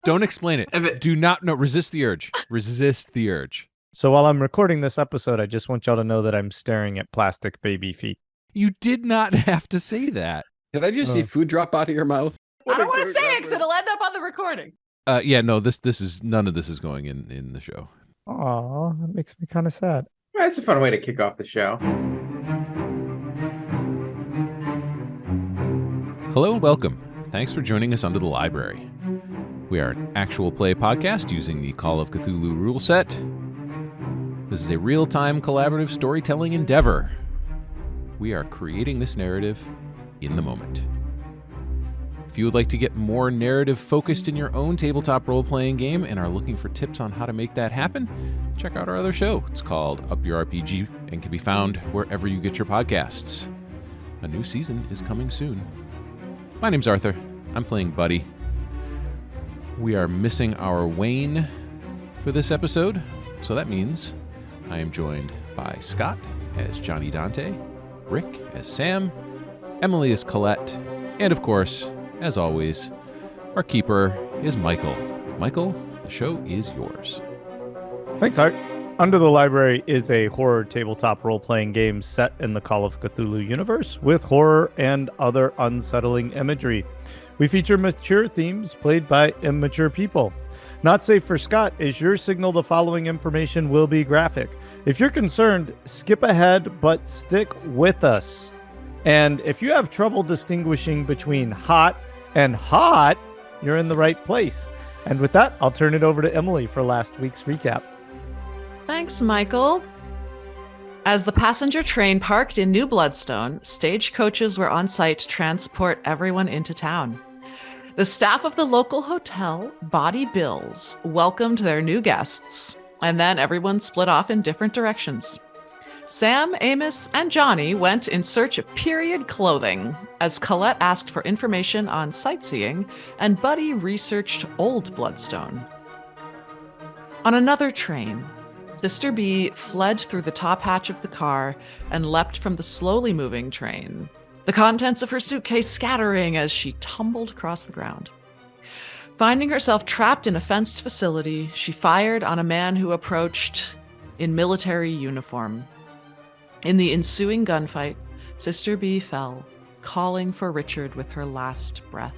Don't explain it. Do not. No, resist the urge. Resist the urge. So while I'm recording this episode, I just want y'all to know that I'm staring at plastic baby feet. You did not have to say that. Did I just see food drop out of your mouth? I don't want to say it because it'll end up on the recording. Yeah, no, this is none of this is going in the show. Aw, that makes me kind of sad. That's a fun way to kick off the show. Hello and welcome. Thanks for joining us under the library. We are an actual play podcast using the Call of Cthulhu rule set. This is a real-time collaborative storytelling endeavor. We are creating this narrative in the moment. If you would like to get more narrative focused in your own tabletop role-playing game and are looking for tips on how to make that happen, check out our other show. It's called Up Your RPG and can be found wherever you get your podcasts. A new season is coming soon. My name's Arthur. I'm playing Buddy. We are missing our Wayne for this episode, so that means I am joined by Scott as Johnny Dante, Rick as Sam, Emily as Colette, and of course, as always, our keeper is Michael. Michael, the show is yours. Thanks, Art. Under the Library is a horror tabletop role-playing game set in the Call of Cthulhu universe with horror and other unsettling imagery. We feature mature themes played by immature people. Not safe for Scott is your signal the following information will be graphic. If you're concerned, skip ahead, but stick with us. And if you have trouble distinguishing between hot and hot, you're in the right place. And with that, I'll turn it over to Emily for last week's recap. Thanks, Michael. As the passenger train parked in New Bloodstone, stagecoaches were on site to transport everyone into town. The staff of the local hotel, Body Bills, welcomed their new guests, and then everyone split off in different directions. Sam, Amos, and Johnny went in search of period clothing, as Colette asked for information on sightseeing, and Buddy researched Old Bloodstone. On another train, Sister B fled through the top hatch of the car and leapt from the slowly moving train, the contents of her suitcase scattering as she tumbled across the ground. Finding herself trapped in a fenced facility, she fired on a man who approached in military uniform. In the ensuing gunfight, Sister B fell, calling for Richard with her last breath.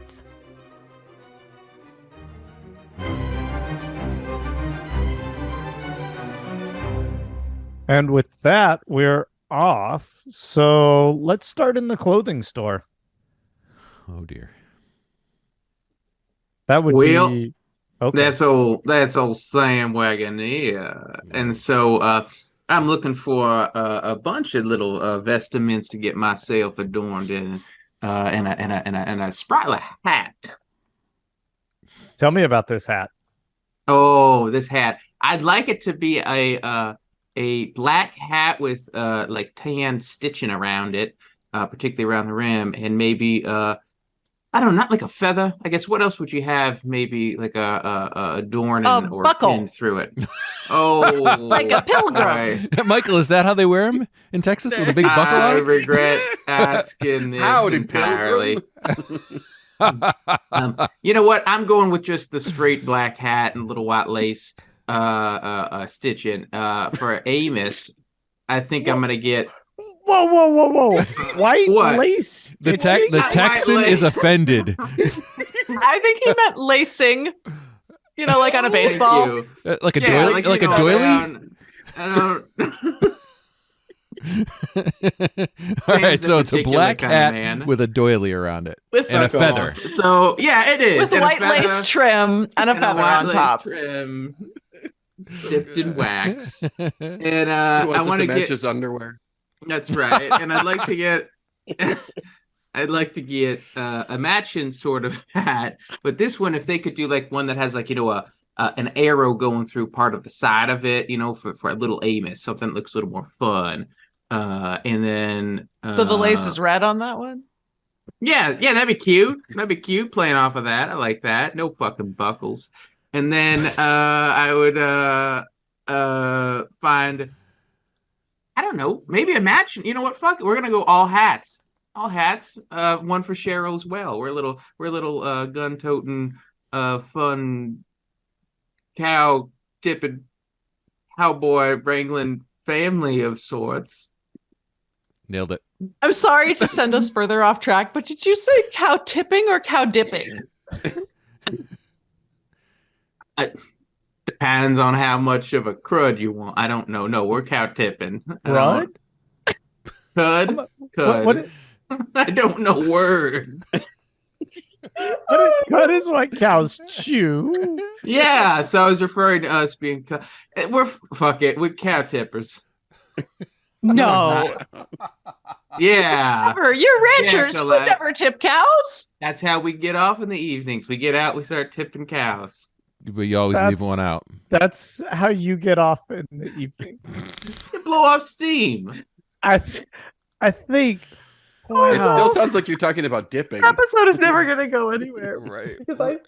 And with that, we're off. So let's start in the clothing store. Oh dear. That would be okay. That's old Sam Wagoneer. And so I'm looking for a bunch of little vestments to get myself adorned in, and a sprightly hat. Tell me about this hat. Oh, this hat! I'd like it to be a black hat with like tan stitching around it, particularly around the rim, and maybe I don't know, not like a feather. I guess what else would you have? Maybe like a adorn or buckle. pin through it. Oh, like a pilgrim. Michael, is that how they wear them in Texas with a big buckle on? I regret asking this entirely. You know what? I'm going with just the straight black hat and little white lace stitching. For Amos, I think I'm gonna get. Whoa! White lace. The Texan is offended. I think he meant lacing. You know, like on a baseball. Like a doily? Like a doily? I don't. All right, so it's a black hat with a doily around it and a feather. So yeah, it is with white lace trim and a feather on top. Trim, dipped in wax. And I want to get just underwear. That's right. And I'd like to get a matching sort of hat, but this one, if they could do like one that has like, you know, an arrow going through part of the side of it, you know, for a little Amos, something that looks a little more fun. And then so the lace is red on that one? Yeah, that'd be cute. That'd be cute playing off of that. I like that. No fucking buckles. And then I would find, I don't know, maybe a match. You know what? Fuck it. We're gonna go all hats. All hats. One for Cheryl as well. We're a little gun toting fun cow tipping cowboy wrangling family of sorts. Nailed it. I'm sorry to send us further off track, but did you say cow tipping or cow dipping? Depends on how much of a crud you want. I don't know. No, we're cow tipping. What? Cud? What? I don't know words. What is what cows chew? Yeah, so I was referring to us being fuck it, we're cow tippers. No. Yeah. Never. You're ranchers. Yeah, We never tip cows. That's how we get off in the evenings. We get out, we start tipping cows. But you always leave one out. That's how you get off in the evening. You blow off steam. I think. It still sounds like you're talking about dipping. This episode is never going to go anywhere. Right. Because I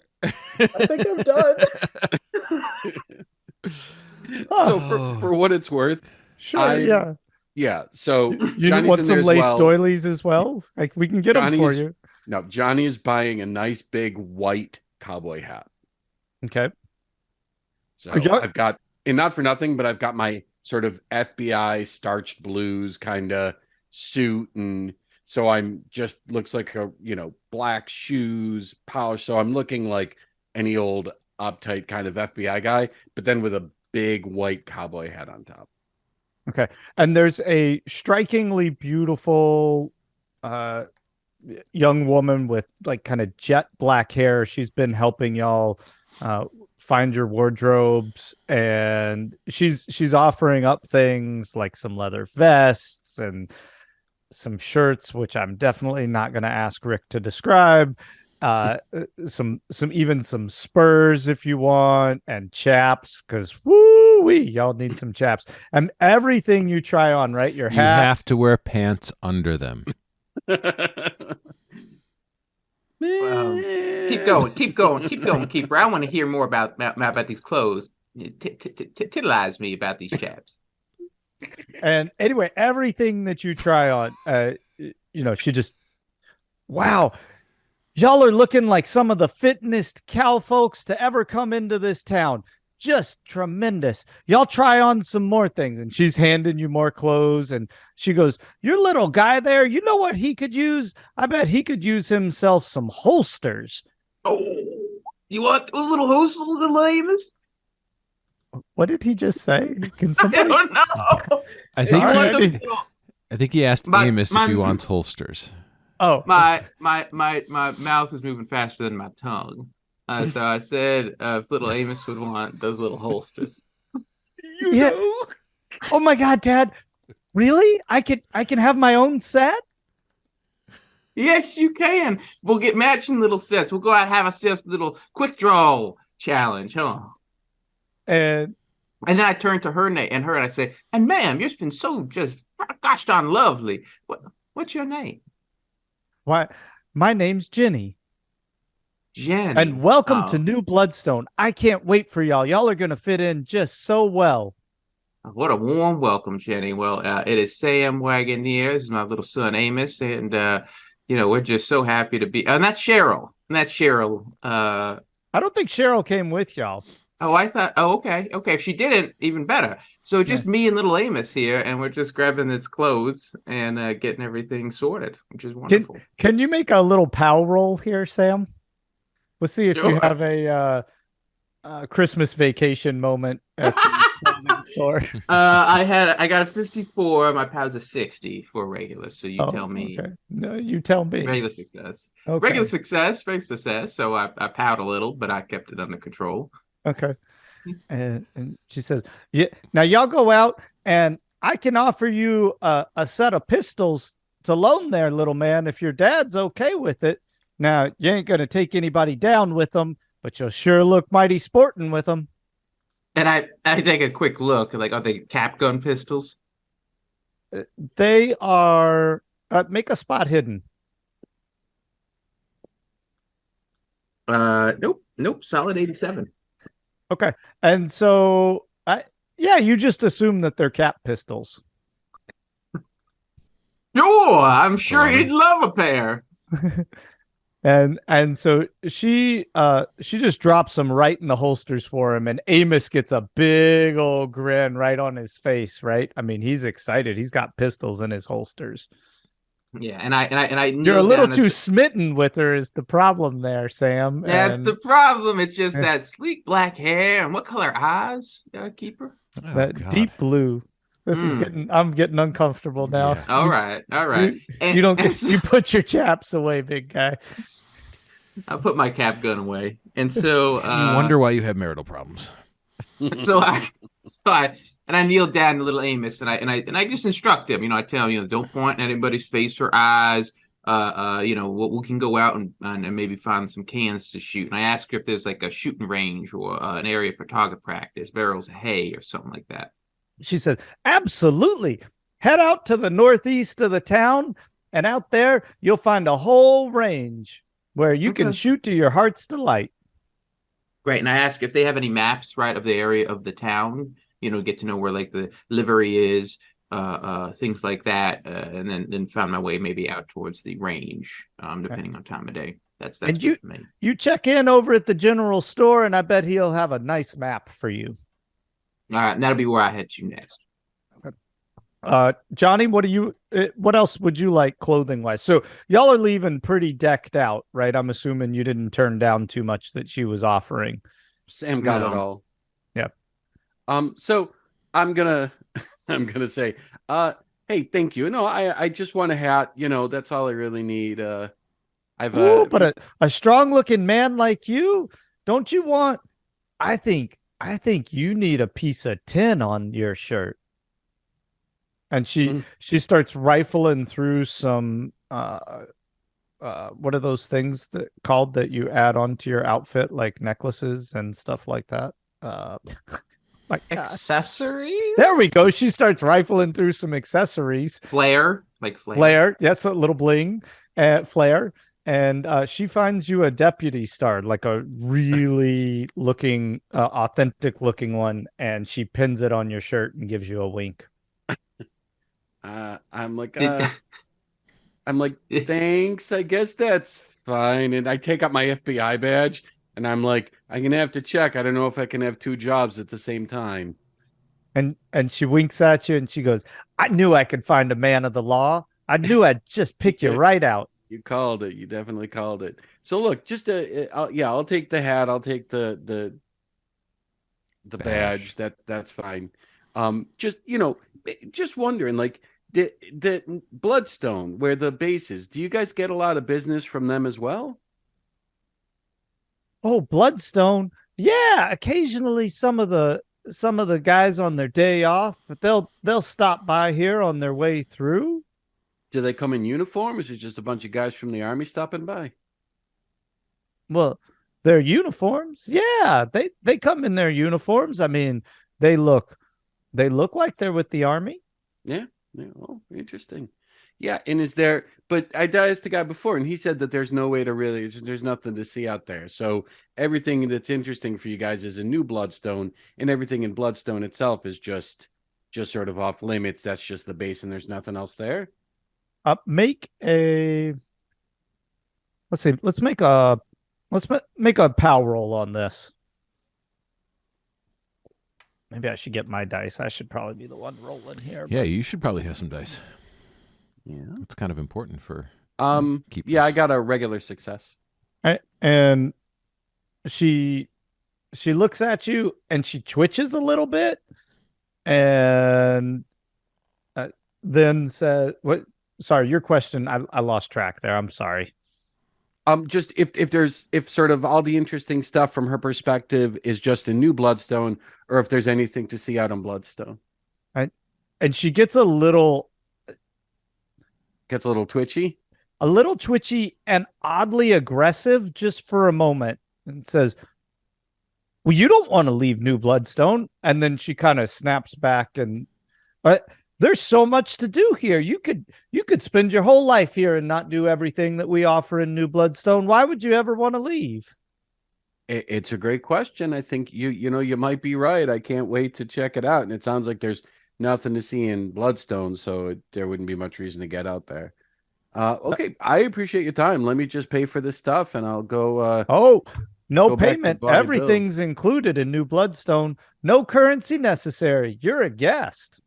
think I'm done. So for what it's worth, sure, yeah. So you Johnny's want in some there as lace well. doilies as well? Like we can get them for you. No, Johnny is buying a nice big white cowboy hat. Okay. So I've got, and not for nothing, but I've got my sort of FBI starched blues kind of suit, and so I'm just looks like a black shoes, polish. So I'm looking like any old uptight kind of FBI guy, but then with a big white cowboy hat on top. Okay. And there's a strikingly beautiful young woman with like kind of jet black hair. She's been helping y'all find your wardrobes, and she's offering up things like some leather vests and some shirts, which I'm definitely not going to ask Rick to describe. Some spurs if you want, and chaps, because y'all need some chaps. And everything you try on, right? Your hat. You have to wear pants under them. Keep going. I want to hear more about these clothes. Titilize me about these chaps. And anyway, everything that you try on, she just, wow, y'all are looking like some of the fitness cow folks to ever come into this town. Just tremendous. Y'all try on some more things. And she's handing you more clothes. And she goes, your little guy there, you know what he could use? I bet he could use himself some holsters. Oh, you want a little holster, little Amos? What did he just say? Can somebody? I don't know. I think he asked Amos if he wants holsters. Oh, my mouth was moving faster than my tongue. So I said, if little Amos would want those little holsters. Yeah. Oh my God, Dad! Really? I can have my own set? Yes, you can. We'll get matching little sets. We'll go out and have ourselves a little quick draw challenge, huh? And then I turn to her and I say, and ma'am, you've been so just gosh darn lovely. What's your name? Why, my name's Jenny. Jenny. And welcome to New Bloodstone. I can't wait for y'all. Y'all are going to fit in just so well. What a warm welcome, Jenny. Well, it is Sam Wagoneer. This is my little son, Amos. And, we're just so happy to be. And that's Cheryl. I don't think Cheryl came with y'all. Oh, I thought. Oh, okay. If she didn't, even better. So just me and little Amos here, and we're just grabbing his clothes and getting everything sorted, which is wonderful. Can you make a little POW roll here, Sam? We'll see if you have a Christmas vacation moment at the clothing store. I got a 54. My POW's a 60 for regular. So you tell me. Okay. No, you tell me. Regular success. Okay. Regular success. So I POW'd a little, but I kept it under control. Okay. And she says, yeah, now y'all go out and I can offer you a set of pistols to loan there, little man, if your dad's okay with it. Now, you ain't going to take anybody down with them, but you'll sure look mighty sporting with them. And I take a quick look, like, are they cap gun pistols? They are, make a spot hidden. Nope. Solid 87. Okay. And so, you just assume that they're cap pistols. Sure. I'm sure he'd love a pair. And so she just drops them right in the holsters for him, and Amos gets a big old grin right on his face, right? I mean, he's excited. He's got pistols in his holsters. Yeah, and I You're a little too smitten with her is the problem there, Sam. That's the problem. It's just that sleek black hair and what color eyes, Keeper? That deep blue. This is I'm getting uncomfortable now. Yeah. All right. You put your chaps away, big guy. I'll put my cap gun away. And so you wonder why you have marital problems. So I kneel down to little Amos and I just instruct him. I tell him, don't point at anybody's face or eyes. We can go out and maybe find some cans to shoot. And I ask her if there's like a shooting range or an area for target practice, barrels of hay or something like that. She said, absolutely. Head out to the northeast of the town, and out there you'll find a whole range where you can shoot to your heart's delight. Great. And I ask if they have any maps, right, of the area of the town, get to know where like the livery is, things like that. And then found my way maybe out towards the range, depending on time of day. That's and you check in over at the general store, and I bet he'll have a nice map for you. All right, and that'll be where I head to next. Johnny, what else would you like clothing wise? So y'all are leaving pretty decked out, right? I'm assuming you didn't turn down too much that she was offering. Sam got it all. Yeah. So I'm gonna say, hey, thank you. No, I just want a hat. That's all I really need. But a strong looking man like you, don't you want? I think you need a piece of tin on your shirt. And she starts rifling through some what are those things that you add onto your outfit, like necklaces and stuff like that? Accessories? There we go. She starts rifling through some accessories. Flare. Yes, a little bling. Flare. And she finds you a deputy star, like a really looking, authentic looking one, and she pins it on your shirt and gives you a wink. I'm like, thanks. I guess that's fine. And I take out my FBI badge, and I'm like, I'm gonna have to check. I don't know if I can have two jobs at the same time. And she winks at you, and she goes, "I knew I could find a man of the law. I knew I'd just pick you right out." You called it. You definitely called it. So look, just I'll take the hat. I'll take the badge. That's fine. Just wondering, like the Bloodstone, where the base is. Do you guys get a lot of business from them as well? Oh, Bloodstone. Yeah, occasionally some of the guys on their day off, but they'll stop by here on their way through. Do they come in uniform? Or is it just a bunch of guys from the army stopping by? Well, their uniforms. Yeah, they come in their uniforms. I mean, they look like they're with the army. Yeah. Oh, interesting. Yeah, and is there? But I asked the guy before, and he said that there's no way to really. There's nothing to see out there. So everything that's interesting for you guys is a new Bloodstone, and everything in Bloodstone itself is just sort of off limits. That's just the base, and there's nothing else there. Make a. Let's see. Let's make a POW roll on this. Maybe I should get my dice. I should probably be the one rolling here. Yeah, you should probably have some dice. Yeah, it's kind of important for keepers. Yeah, I got a regular success. And she looks at you and she twitches a little bit, and then says, "What? Sorry, your question. I lost track there. I'm sorry." Just if sort of all the interesting stuff from her perspective is just a new Bloodstone, or if there's anything to see out on Bloodstone. And she gets a little twitchy. A little twitchy and oddly aggressive just for a moment, and says, "Well, you don't want to leave New Bloodstone." And then she kind of snaps back and there's so much to do here. You could spend your whole life here and not do everything that we offer in New Bloodstone. Why would you ever want to leave? It's a great question. I think you might be right. I can't wait to check it out. And it sounds like there's nothing to see in Bloodstone, so there wouldn't be much reason to get out there. Okay, I appreciate your time. Let me just pay for this stuff, and I'll go. No Go back to payment. Body Everything's included in New Bloodstone. No currency necessary. You're a guest.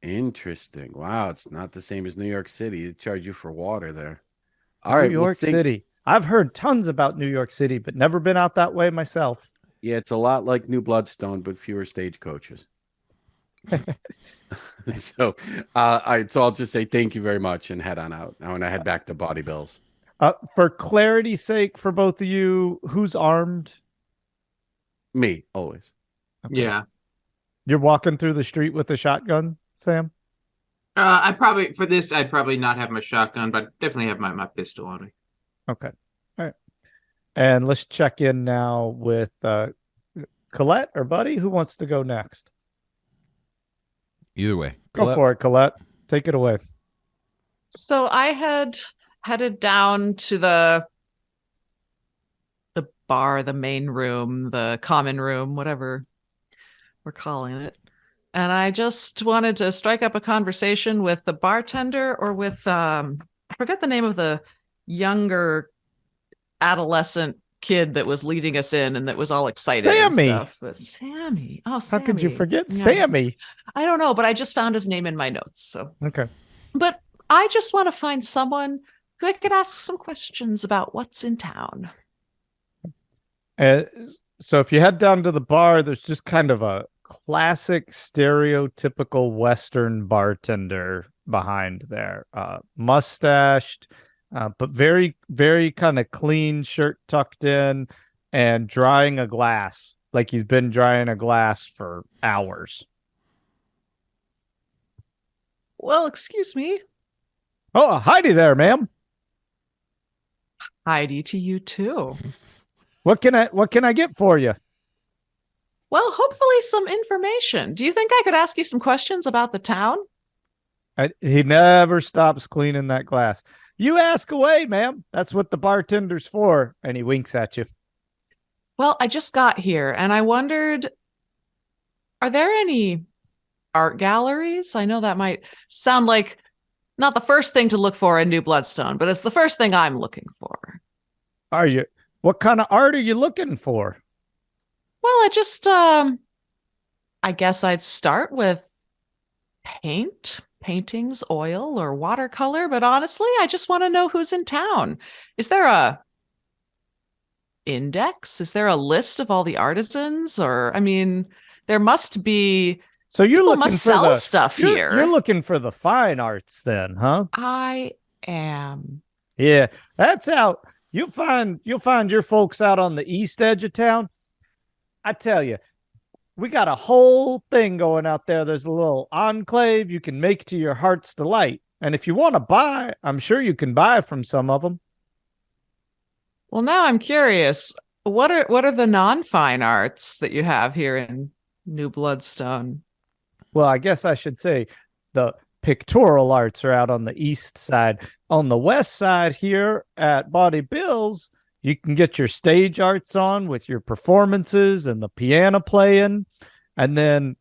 Interesting. Wow, it's not the same as New York City. They charge you for water there. All New right, York City. I've heard tons about New York City, but never been out that way myself. Yeah, it's a lot like New Bloodstone, but fewer stagecoaches. So, so I'll just say thank you very much and head on out. I want to head back to Body Bills. For clarity's sake, for both of you, who's armed? Me, always. Okay. Yeah. You're walking through the street with a shotgun, Sam? I'd probably not have my shotgun, but definitely have my pistol on me. Okay. All right. And let's check in now with Colette or Buddy. Who wants to go next? Either way. Go for it, Colette. Take it away. So I had headed down to the bar, the main room, the common room, whatever we're calling it. And I just wanted to strike up a conversation with the bartender or with, I forget the name of the younger adolescent kid that was leading us in and that was all excited. Sammy. And stuff. But Sammy. Oh, Sammy. How could you forget Yeah. Sammy? I don't know, but I just found his name in my notes. So Okay. But I just want to find someone who I could ask some questions about what's in town. So if you head down to the bar, there's just kind of a classic stereotypical Western bartender behind there. Mustached, but very, very kind of clean, shirt tucked in and drying a glass like he's been drying a glass for hours. Well, excuse me. Oh, Heidi there, ma'am. Heidi to you too. What can I get for you? Well, hopefully some information. Do you think I could ask you some questions about the town? He never stops cleaning that glass. You ask away, ma'am. That's what the bartender's for. And he winks at you. Well, I just got here and I wondered, are there any art galleries? I know that might sound like not the first thing to look for in New Bloodstone, but it's the first thing I'm looking for. What kind of art are you looking for? Well, I guess I'd start with paintings, oil, or watercolor. But honestly, I just want to know who's in town. Is there a index? Is there a list of all the artisans? Or, I mean, there must be. So you're looking must for sell stuff here. You're looking for the fine arts then, huh? I am. Yeah, that's out. You'll find your folks out on the east edge of town. I tell you, we got a whole thing going out there. There's a little enclave you can make to your heart's delight. And if you want to buy, I'm sure you can buy from some of them. Well, now I'm curious. What are the non-fine arts that you have here in New Bloodstone? Well, I guess I should say the pictorial arts are out on the east side. On the west side here at Body Bills, you can get your stage arts on with your performances and the piano playing. And then,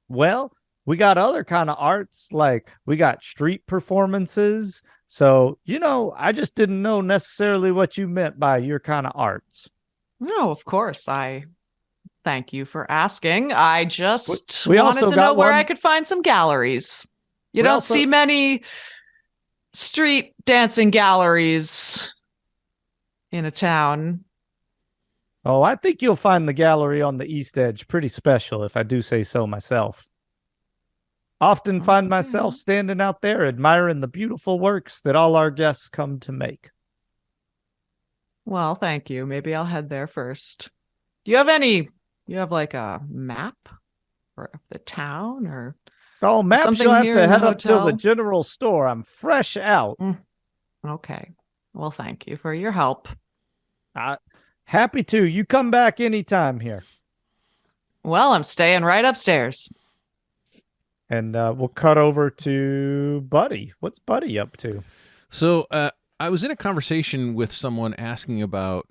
well, we got other kind of arts, like we got street performances. So, I just didn't know necessarily what you meant by your kind of arts. No, of course. I thank you for asking. I just We wanted also to got know where one- I could find some galleries. You don't see many street dancing galleries in a town. Oh, I think you'll find the gallery on the east edge pretty special, if I do say so myself. Often find myself standing out there admiring the beautiful works that all our guests come to make. Well, thank you. Maybe I'll head there first. Do you have like a map of the town or Oh, maps, something you'll have here to in the head up to the hotel? general store. I'm fresh out. Okay. Well, thank you for your help. Happy to. You come back anytime here. Well, I'm staying right upstairs. And we'll cut over to Buddy. What's Buddy up to? So I was in a conversation with someone asking about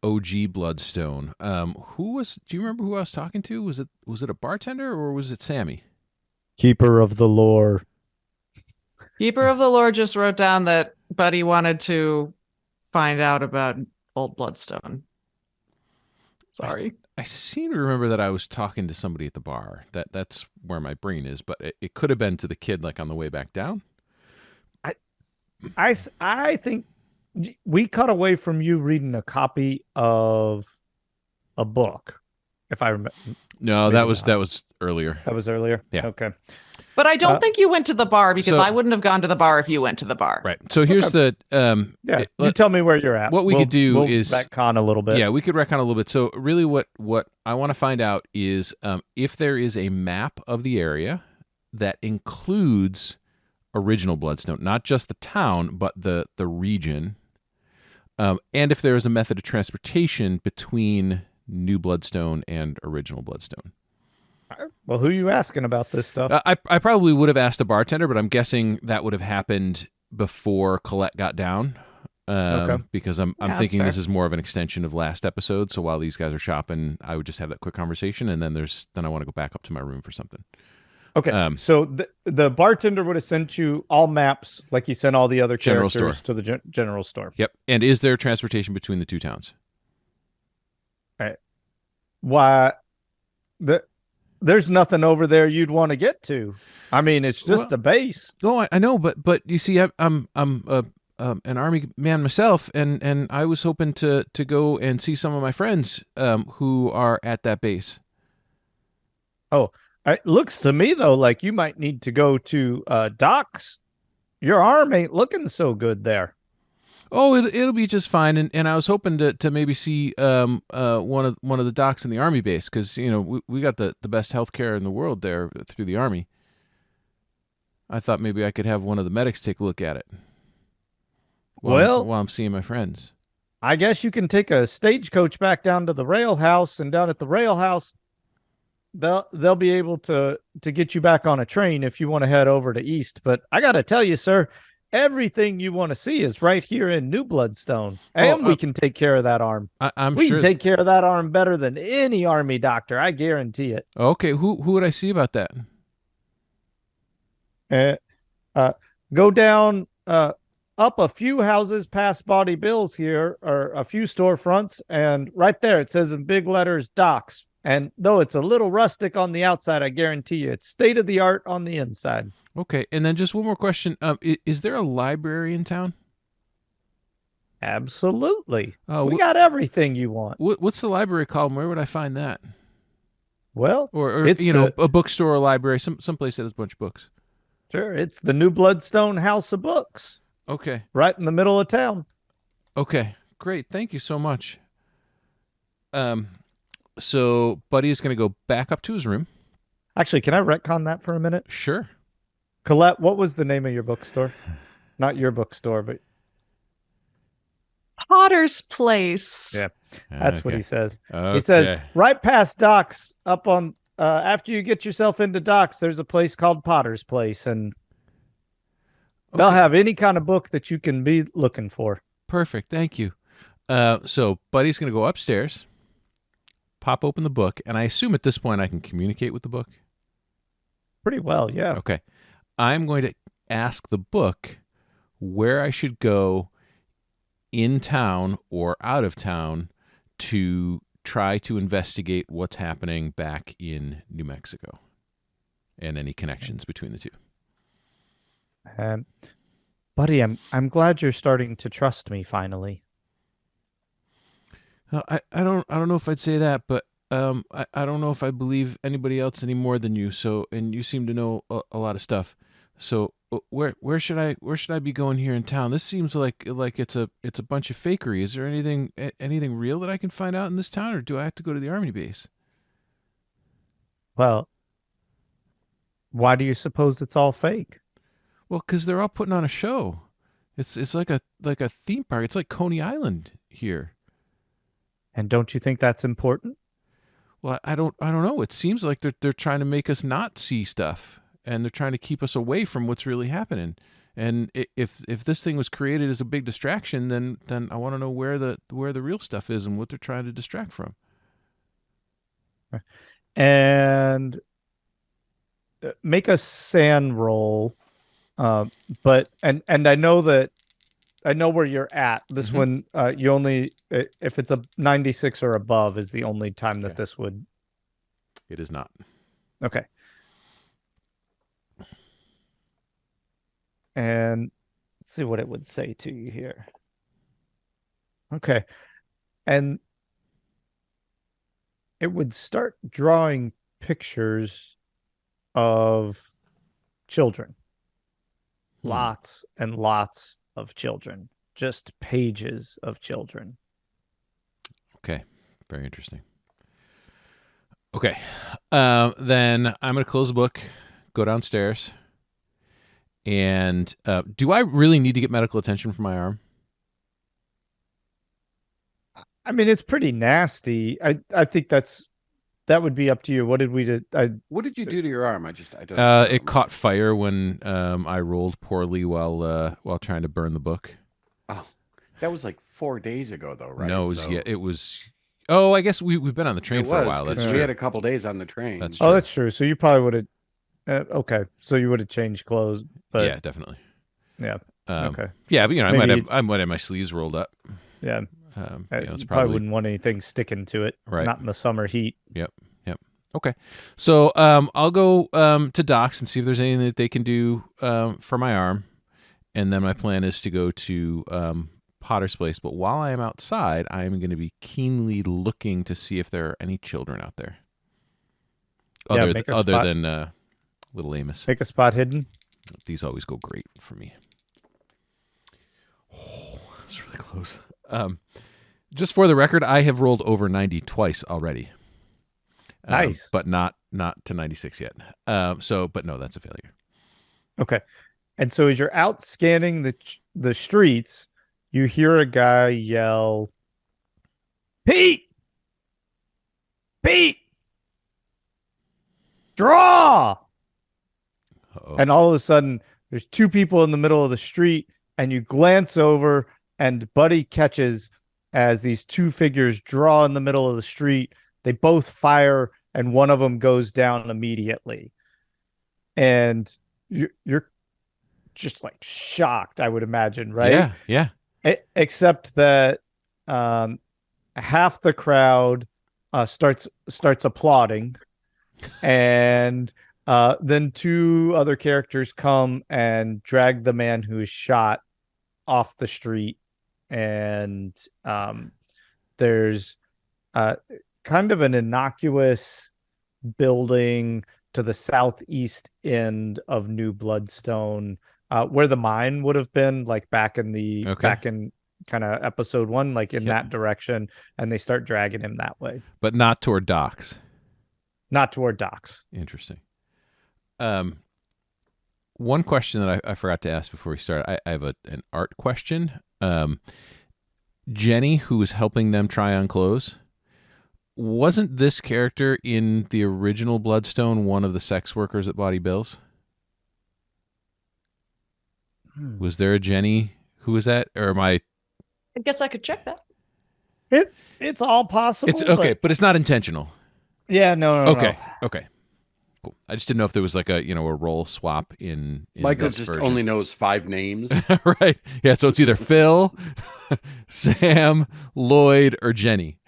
OG Bloodstone. Do you remember who I was talking to? Was it a bartender or was it Sammy? Keeper of the lore. Keeper of the Lord just wrote down that Buddy wanted to find out about Old Bloodstone. Sorry. I seem to remember that I was talking to somebody at the bar. That's where my brain is, but it could have been to the kid like on the way back down. I think we cut away from you reading a copy of a book, if I remember. No, that was earlier. That was earlier? Yeah. Okay. But I don't think you went to the bar because I wouldn't have gone to the bar if you went to the bar. Right. So here's the you tell me where you're at. What we could do is retcon a little bit. Yeah, we could retcon a little bit. So really what I want to find out is if there is a map of the area that includes original Bloodstone, not just the town, but the region. And if there is a method of transportation between New Bloodstone and original Bloodstone. Well, who are you asking about this stuff? I probably would have asked a bartender, but I'm guessing that would have happened before Colette got down. Okay. Because I'm thinking this is more of an extension of last episode. So while these guys are shopping, I would just have that quick conversation, and then I want to go back up to my room for something. Okay. So the bartender would have sent you all maps, like he sent all the other characters to the general store. Yep. And is there transportation between the two towns? All right. Why? There's nothing over there you'd want to get to. I mean, it's just a base. No, I know, but you see, I'm an army man myself, and I was hoping to go and see some of my friends who are at that base. Oh, it looks to me though like you might need to go to docks. Your arm ain't looking so good there. Oh, it'll be just fine, and I was hoping to maybe see one of the docks in the army base, because we got the best healthcare in the world there through the army. I thought maybe I could have one of the medics take a look at it while I'm seeing my friends. I guess you can take a stagecoach back down to the rail house, and down at the rail house, they'll be able to get you back on a train if you want to head over to East. But I got to tell you, sir, everything you want to see is right here in New Bloodstone, and we can take care of that arm. We can take care of that arm better than any army doctor. I guarantee it. Okay, who would I see about that? Go down up a few houses past Body Bills here, or a few storefronts, and right there it says in big letters docks. And though it's a little rustic on the outside, I guarantee you it's state of the art on the inside. Okay, and then just one more question. Is there a library in town? Absolutely. We got everything you want. What's the library called? Where would I find that? Well, or it's a bookstore or library, someplace that has a bunch of books. Sure, it's the New Bloodstone House of Books. Okay. Right in the middle of town. Okay, great. Thank you so much. So Buddy is going to go back up to his room. Actually, can I retcon that for a minute? Sure. Colette, what was the name of your bookstore? Not your bookstore, but Potter's Place. Yeah, that's what he says. Okay. He says right past docks, up on after you get yourself into docks, there's a place called Potter's Place, and they'll have any kind of book that you can be looking for. Perfect. Thank you. So Buddy's going to go upstairs, pop open the book, and I assume at this point I can communicate with the book. Pretty well, yeah. Okay. I'm going to ask the book where I should go in town or out of town to try to investigate what's happening back in New Mexico and any connections between the two. Buddy, I'm glad you're starting to trust me finally. I don't know if I'd say that, but I don't know if I believe anybody else any more than you. So, and you seem to know a lot of stuff. So where should I be going here in town? This seems like it's a bunch of fakery. Is there anything real that I can find out in this town, or do I have to go to the army base? Well, why do you suppose it's all fake? Well, because they're all putting on a show. It's like a theme park. It's like Coney Island here. And don't you think that's important? Well, I don't know. It seems like they're trying to make us not see stuff, and they're trying to keep us away from what's really happening. And if this thing was created as a big distraction, then I want to know where the real stuff is and what they're trying to distract from. And make a sand roll But I know that I know where you're at. This one, you only if it's a 96 or above is the only time that this would. It is not. Okay. And let's see what it would say to you here. Okay. And it would start drawing pictures of children. Lots and lots of children. Just pages of children. Okay. Very interesting. Okay. Then I'm going to close the book, go downstairs. And do I really need to get medical attention for my arm? I mean, it's pretty nasty. I think that would be up to you. What did we do? What did you do to your arm? I don't. It caught fire when I rolled poorly while trying to burn the book. Oh, that was like 4 days ago, though, right? No, it was. Oh, I guess we've been on the train for a while. That's true. We had a couple days on the train. That's true. Oh, that's true. So you probably would have. Okay, so you would have changed clothes. But yeah, definitely. Yeah. Okay. Yeah, but I might have my sleeves rolled up. Yeah. It's you probably wouldn't want anything sticking to it. Right. Not in the summer heat. Yep. Okay. So I'll go to Doc's and see if there's anything that they can do for my arm, and then my plan is to go to Potter's place. But while I am outside, I am going to be keenly looking to see if there are any children out there. Other than little Amos. Make a spot hidden. These always go great for me. Oh, that's really close. Just for the record, I have rolled over 90 twice already. Nice. But not to 96 yet. But no, that's a failure. Okay. And so as you're out scanning the streets, you hear a guy yell, Pete! Draw! Uh-oh. And all of a sudden, there's two people in the middle of the street, and you glance over, and Buddy catches as these two figures draw in the middle of the street. They both fire, and one of them goes down immediately. And you're just like shocked, I would imagine, right? Yeah. Except that half the crowd starts applauding, and then two other characters come and drag the man who is shot off the street, and there's kind of an innocuous building to the southeast end of New Bloodstone, where the mine would have been, like back in kind of episode 1, like in that direction, and they start dragging him that way, but not toward Doc's. Not toward Doc's. Interesting. One question that I forgot to ask before we start. I have an art question. Jenny, who was helping them try on clothes, wasn't this character in the original Bloodstone one of the sex workers at Body Bill's? Was there a Jenny? Who was that? Or am I guess I could check that. It's all possible. It's okay, but it's not intentional. Yeah, no. Okay. Cool. I just didn't know if there was like a role swap in Michael this just version. only knows 5 names. Right. Yeah, so it's either Phil, Sam, Lloyd, or Jenny.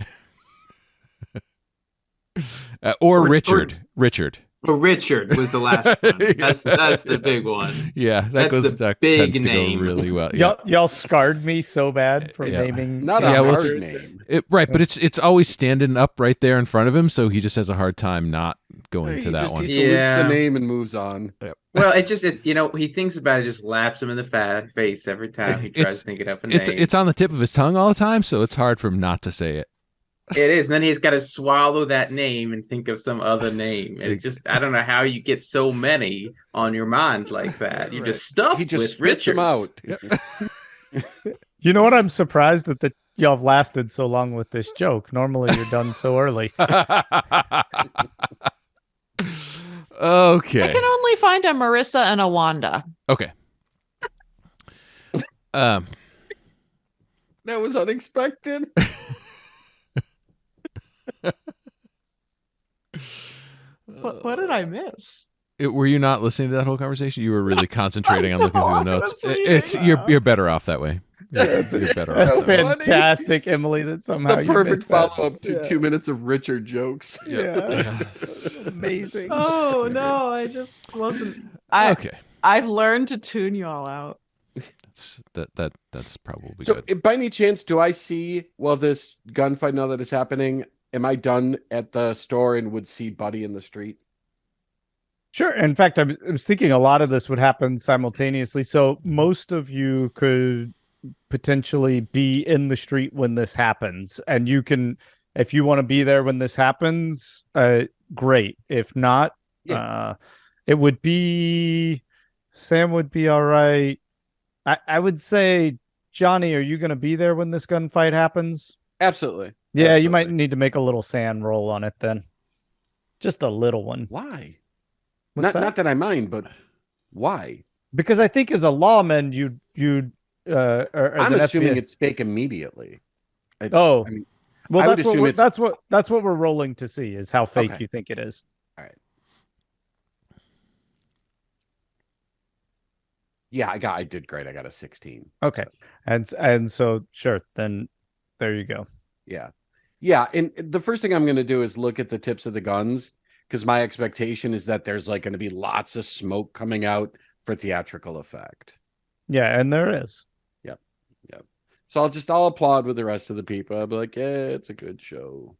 Or Richard. Richard. Well, Richard was the last one. That's the big one. Yeah, that big tends name. to go really well. Yeah. Y'all scarred me so bad from naming. Not a hard name. Right, but it's always standing up right there in front of him, so he just has a hard time not going to that one. He salutes the name and moves on. Yep. Well, it's he thinks about it, just laps him in the face every time he tries to think it up a name. It's on the tip of his tongue all the time, so it's hard for him not to say it. It is, and then he's got to swallow that name and think of some other name. And I don't know how you get so many on your mind like that. You're just stuffed He just with spits them out. You know what? I'm surprised that y'all have lasted so long with this joke. Normally, you're done so early. Okay. I can only find a Marissa and a Wanda. Okay. That was unexpected. What did I miss? Were you not listening to that whole conversation? You were really concentrating on looking through the notes. You're better off that way. You're better off. That's so fantastic, Emily. That somehow the you perfect missed that. follow-up to 2 minutes of Richard jokes. Yeah. Amazing. Oh no, I just wasn't. Okay. I've learned to tune you all out. That's probably So, good. by any chance, do I see this gunfight now that is happening? Am I done at the store and would see Buddy in the street? Sure. In fact, I was thinking a lot of this would happen simultaneously. So most of you could potentially be in the street when this happens, and you can, if you want to be there when this happens, great. If not, it would be Sam would be all right. I would say, Johnny, are you going to be there when this gunfight happens? Absolutely. Yeah, Absolutely. you might need to make a little sand roll on it then. Just a little one. Why? What's Not that I mind, but why? Because I think as a lawman, you'd or as I'm an assuming FBI it's fake immediately. Oh, I mean, well, I would that's what assume that's what we're rolling to see is how fake Okay. you think it is. all right. Yeah, I did great. I got a 16. Okay, and so sure, then there you go. Yeah. And the first thing I'm going to do is look at the tips of the guns, because my expectation is that there's going to be lots of smoke coming out for theatrical effect. Yeah, and there is. Yep. So I'll applaud with the rest of the people. I'll be like, yeah, it's a good show.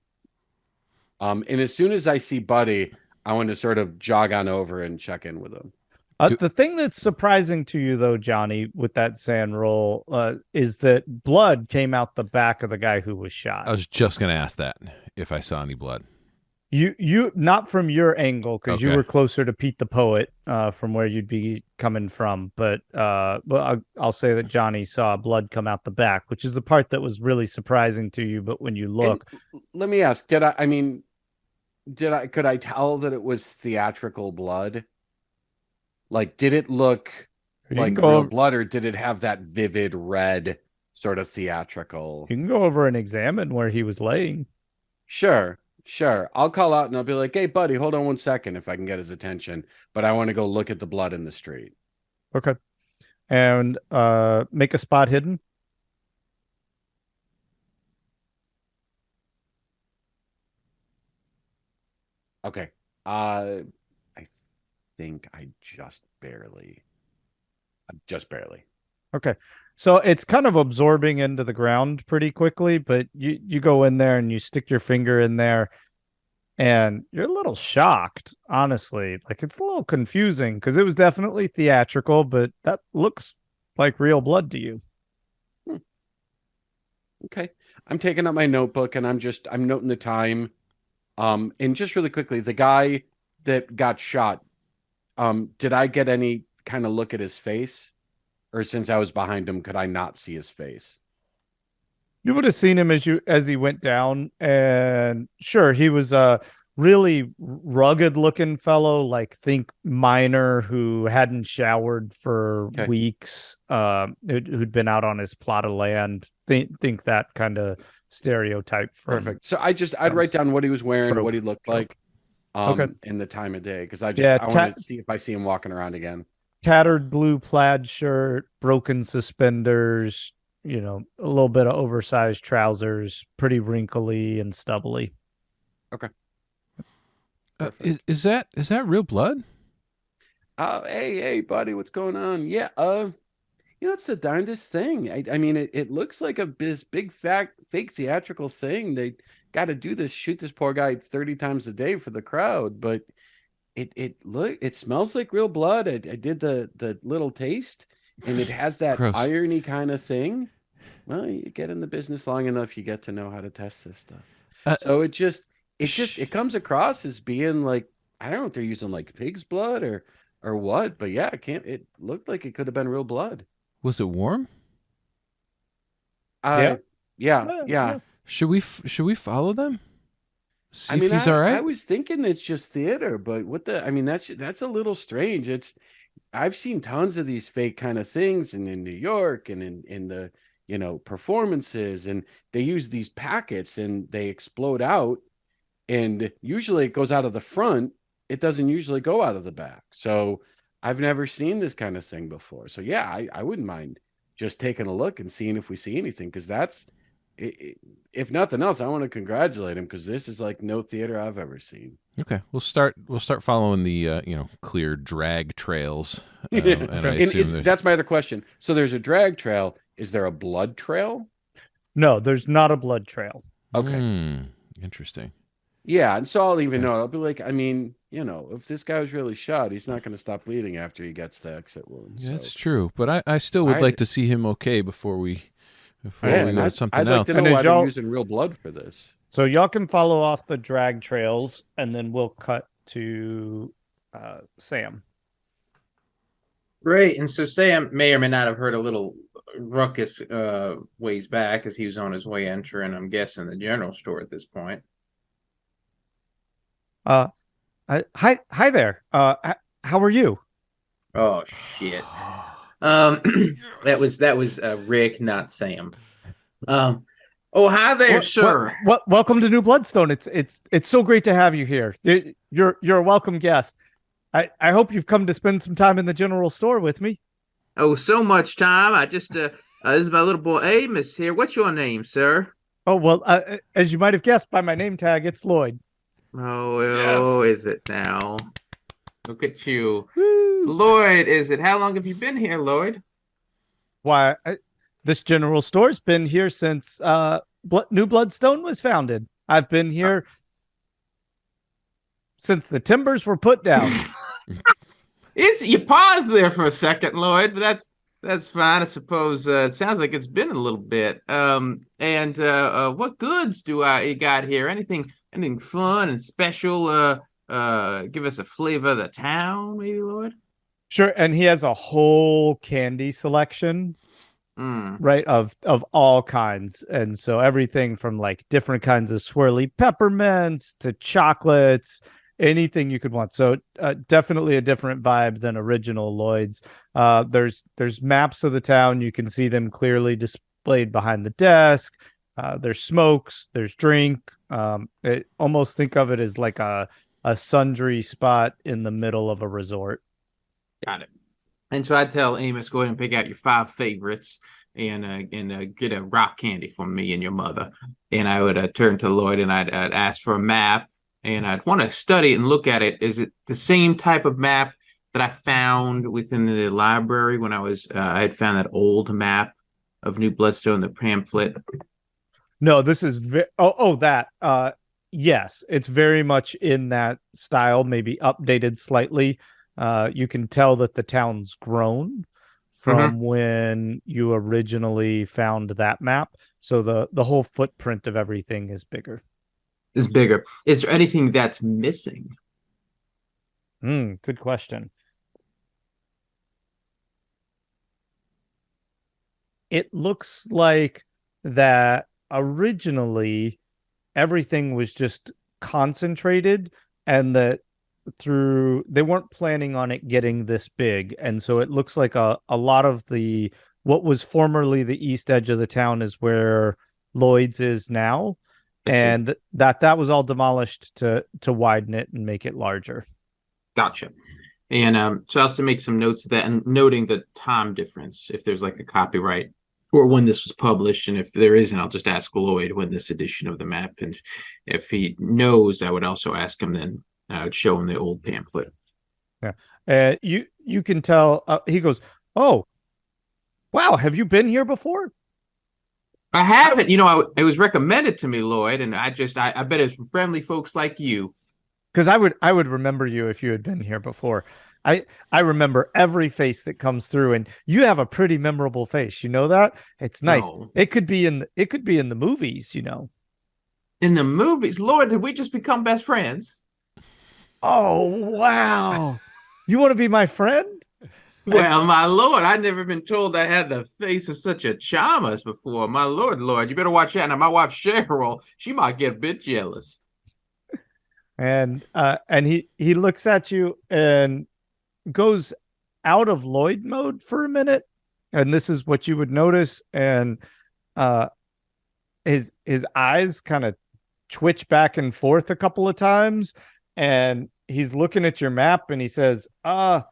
And as soon as I see Buddy, I want to sort of jog on over and check in with him. The thing that's surprising to you, though, Johnny, with that sand roll, is that blood came out the back of the guy who was shot. I was just going to ask that if I saw any blood. You not from your angle, because you Okay. were closer to Pete the Poet, from where you'd be coming from. But I'll say that Johnny saw blood come out the back, which is the part that was really surprising to you. But when you look, And let me ask, could I tell that it was theatrical blood? Like, did it look you like can go real over, blood, or did it have that vivid red sort of theatrical? you can go over and examine where he was laying. Sure. I'll call out and I'll be like, hey, buddy, hold on 1 second if I can get his attention. But I want to go look at the blood in the street. Okay, and make a spot hidden. Okay. I think I just barely. Okay. So it's kind of absorbing into the ground pretty quickly, but you go in there and you stick your finger in there and you're a little shocked, honestly. Like, it's a little confusing because it was definitely theatrical, but that looks like real blood to you. Okay. I'm taking out my notebook and I'm noting the time. And just really quickly, the guy that got shot, did I get any kind of look at his face? Or since I was behind him, could I not see his face? You would have seen him as he went down, and sure, he was a really rugged looking fellow, like think miner who hadn't showered for weeks, who'd been out on his plot of land. Think that kind of stereotype. Perfect. So I'd write down what he was wearing, what he looked like, in the time of day, because I want to see if I see him walking around again. Tattered blue plaid shirt, broken suspenders, a little bit of oversized trousers, pretty wrinkly and stubbly. Okay. Is that real blood? Hey, buddy, what's going on? Yeah, it's the darndest thing. I mean, it looks like this big fake theatrical thing. They got to do this, shoot this poor guy 30 times a day for the crowd, but it smells like real blood. I did the little taste, and it has that Gross. irony kind of thing. Well, you get in the business long enough, you get to know how to test this stuff. So it comes across as being like, I don't know if they're using like pig's blood or what, but yeah, it looked like it could have been real blood. Was it warm? Yeah. Should we follow them? See if he's I, all right. I was thinking it's just theater, but that's a little strange. I've seen tons of these fake kind of things in New York and in the performances, and they use these packets and they explode out, and usually it goes out of the front it doesn't usually go out of the back. So I've never seen this kind of thing before. So yeah, I wouldn't mind just taking a look and seeing if we see anything, because that's, if nothing else, I want to congratulate him, because this is like no theater I've ever seen. Okay, we'll start following the clear drag trails. And I assume that's my other question. So there's a drag trail. Is there a blood trail? No, there's not a blood trail. Okay. Interesting. Yeah, and so I'll even know. I'll be like, I mean, if this guy was really shot, he's not going to stop bleeding after he gets the exit wound. Yeah, that's true, but I still would like to see him okay before we go to something I'd else. like to know why they're using real blood for this. So y'all can follow off the drag trails, and then we'll cut to Sam. Great. And so Sam may or may not have heard a little ruckus ways back as he was on his way entering, I'm guessing, the general store at this point. Hi there. How are you? Oh shit. That was Rick, not Sam. Oh, hi there, sir. Welcome to New Bloodstone. It's so great to have you here. You're a welcome guest. I hope you've come to spend some time in the general store with me. Oh, so much time. I just this is my little boy Amos here. What's your name, sir? Oh, well, as you might have guessed by my name tag, it's Lloyd. Oh, yes. Is it now? Look at you. Woo. Lloyd, is it? How long have you been here, Lloyd? Why, this general store's been here since New Bloodstone was founded. I've been here since the timbers were put down. You paused there for a second, Lloyd, but that's fine. I suppose it sounds like it's been a little bit. And what goods you got here? Anything fun and special? Give us a flavor of the town, maybe, Lloyd? Sure. And he has a whole candy selection, right, of all kinds. And so everything from like different kinds of swirly peppermints to chocolates, anything you could want. So definitely a different vibe than original Lloyd's. There's maps of the town. You can see them clearly displayed behind the desk. There's smokes, there's drink. Almost think of it as like a sundry spot in the middle of a resort. Got it. And so I tell Amos, go ahead and pick out your 5 favorites and get a rock candy from me and your mother. And I would turn to Lloyd and I'd ask for a map, and I'd want to study it and look at it. Is it the same type of map that I found within the library when I had found that old map of New Bloodstone, the pamphlet? No, this is yes, it's very much in that style, maybe updated slightly. You can tell that the town's grown from when you originally found that map. So the whole footprint of everything is bigger. Is bigger. Is there anything that's missing? Good question. It looks like that originally everything was just concentrated, and that they weren't planning on it getting this big. And so it looks like a lot of what was formerly the east edge of the town is where Lloyd's is now. And that was all demolished to widen it and make it larger. Gotcha. And so I also make some notes of that, and noting the time difference, if there's like a copyright or when this was published. And if there isn't, I'll just ask Lloyd when this edition of the map. And if he knows, I would also ask him then. I would show him the old pamphlet. Yeah. You can tell, he goes, "Oh, wow. Have you been here before?" I haven't. It was recommended to me, Lloyd, and I bet it's from friendly folks like you. Because I would remember you if you had been here before. I remember every face that comes through, and you have a pretty memorable face. You know that? It's nice. No. It could be in the movies, In the movies, Lloyd, did we just become best friends? Oh wow! You want to be my friend? Well, my lord, I've never been told I had the face of such a charmer before. My lord, you better watch out. Now, my wife Cheryl, she might get a bit jealous. And he looks at you and goes out of Lloyd mode for a minute, and this is what you would notice. And his eyes kind of twitch back and forth a couple of times, and he's looking at your map and he says, oh,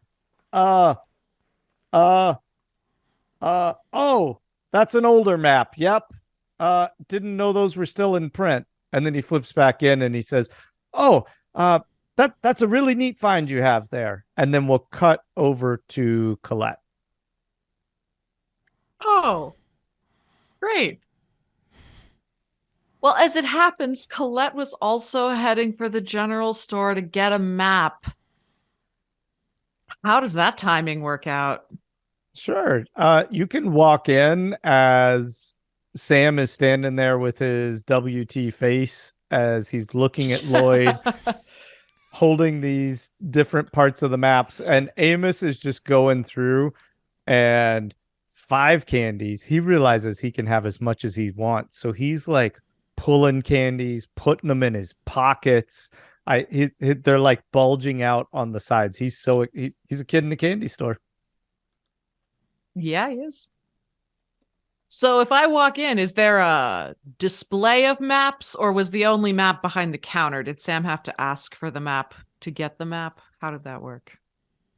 that's an older map. Yep. Didn't know those were still in print. And then he flips back in and he says, oh, that's a really neat find you have there. And then we'll cut over to Colette. Oh, great. Well, as it happens, Colette was also heading for the general store to get a map. How does that timing work out? Sure. You can walk in as Sam is standing there with his WT face as he's looking at Lloyd, holding these different parts of the maps. And Amos is just going through, and 5 candies. He realizes he can have as much as he wants. So he's like pulling candies, putting them in his pockets. They're like bulging out on the sides. He's a kid in the candy store. Yeah, he is. So if I walk in, is there a display of maps, or was the only map behind the counter? Did Sam have to ask for the map to get the map? How did that work?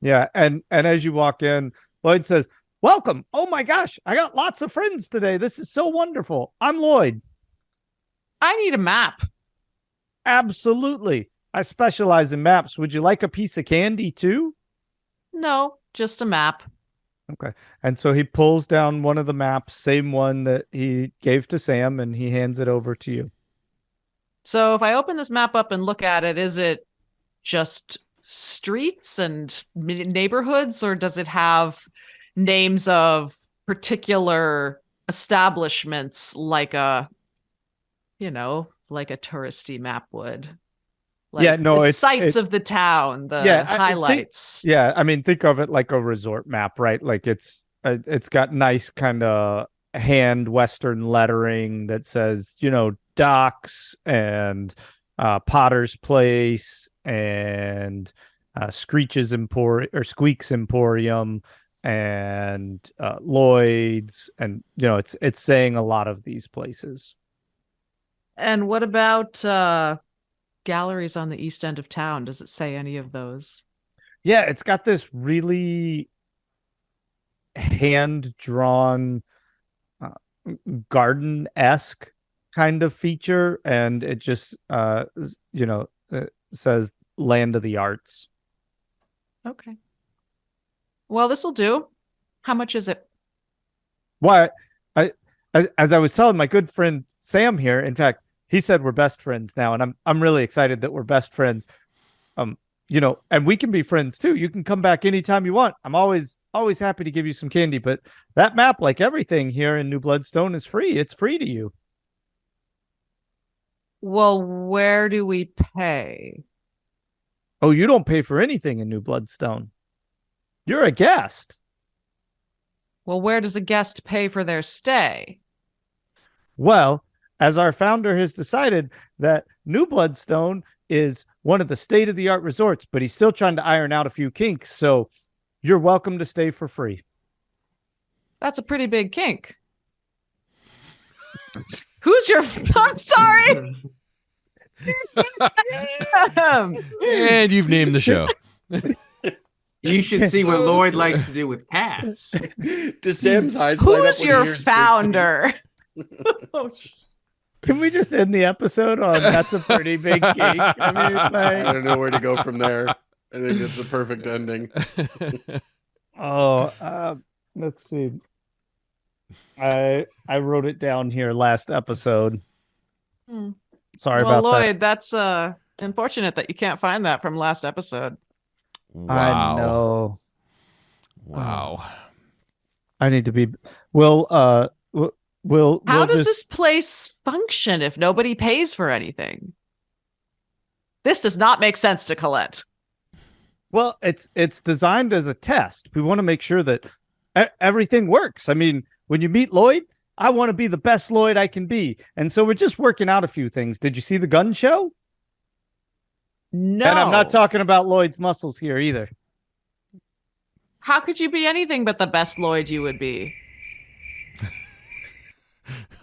Yeah, and as you walk in, Lloyd says, welcome. Oh my gosh, I got lots of friends today. This is so wonderful. I'm Lloyd. I need a map. Absolutely. I specialize in maps. Would you like a piece of candy too? No, just a map. Okay. And so he pulls down one of the maps, same one that he gave to Sam, and he hands it over to you. So if I open this map up and look at it, is it just streets and neighborhoods, or does it have names of particular establishments like a touristy map would? Like it's sites of the town, the highlights. Think of it like a resort map, right? Like it's got nice kind of hand Western lettering that says, docks and Potter's Place and Squeak's Emporium and Lloyd's, and it's saying a lot of these places. And what about galleries on the east end of town? Does it say any of those? Yeah, it's got this really hand-drawn garden-esque kind of feature, and it just it says Land of the Arts. Okay. Well, this will do. How much is it? Well, as I was telling my good friend Sam here, in fact, he said we're best friends now, and I'm really excited that we're best friends. And we can be friends too. You can come back anytime you want. I'm always happy to give you some candy, but that map, like everything here in New Bloodstone, is free. It's free to you. Well, where do we pay? Oh, you don't pay for anything in New Bloodstone. You're a guest. Well, where does a guest pay for their stay? Well, as our founder has decided that New Bloodstone is one of the state-of-the-art resorts, but he's still trying to iron out a few kinks, so you're welcome to stay for free. That's a pretty big kink. Who's your... I'm sorry! And you've named the show. You should see what Lloyd likes to do with cats. Does Sam's eyes light up Who's when your he hears founder? Can we just end the episode on that's a pretty big cake? I don't know where to go from there. I think it's a perfect ending. Let's see. I wrote it down here last episode. Sorry about Lloyd, that's unfortunate that you can't find that from last episode. Wow. I know. Wow. I need to be. How does this place function if nobody pays for anything? This does not make sense to Colette. Well, it's designed as a test. We want to make sure that everything works. I mean, when you meet Lloyd, I want to be the best Lloyd I can be. And so we're just working out a few things. Did you see the gun show? No. And I'm not talking about Lloyd's muscles here either. How could you be anything but the best Lloyd you would be?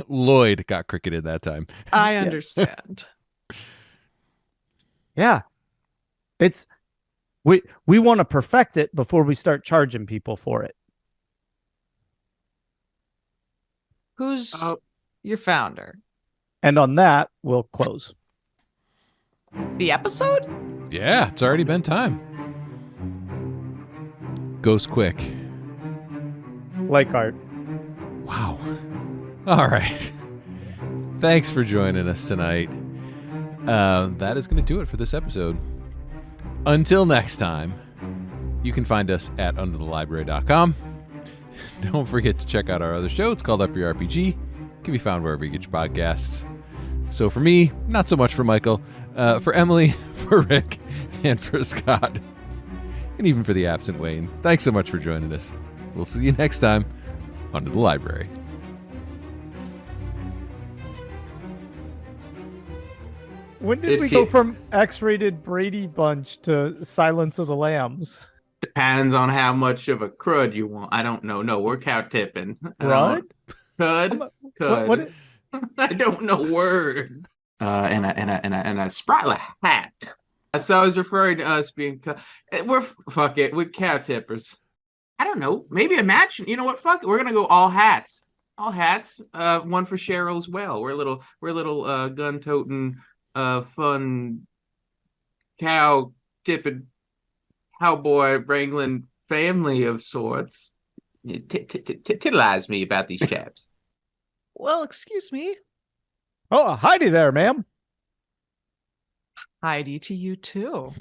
Lloyd got cricketed that time. I understand. Yeah. It's we want to perfect it before we start charging people for it. Who's your founder? And on that, we'll close. The episode? Yeah, it's already been time. Goes quick. Like art. Wow. All right. Thanks for joining us tonight. That is going to do it for this episode. Until next time, you can find us at underthelibrary.com. Don't forget to check out our other show. It's called Up Your RPG. It can be found wherever you get your podcasts. So for me, not so much for Michael, for Emily, for Rick, and for Scott, and even for the absent Wayne. Thanks so much for joining us. We'll see you next time Under the Library. When did we go from X-rated Brady Bunch to Silence of the Lambs? Depends on how much of a crud you want. I don't know. No, we're cow tipping. What? Cud. What? I don't know words. And a sprightly hat. So I was referring to us being. Fuck it. We're cow tippers. I don't know. Maybe a match. You know what? Fuck it. We're gonna go all hats. All hats. One for Cheryl as well. We're a little gun toting, fun cow tipping, cowboy wrangling family of sorts. Titilize me about these chaps. Well, excuse me. Oh, Heidi there, ma'am. Heidi to you too.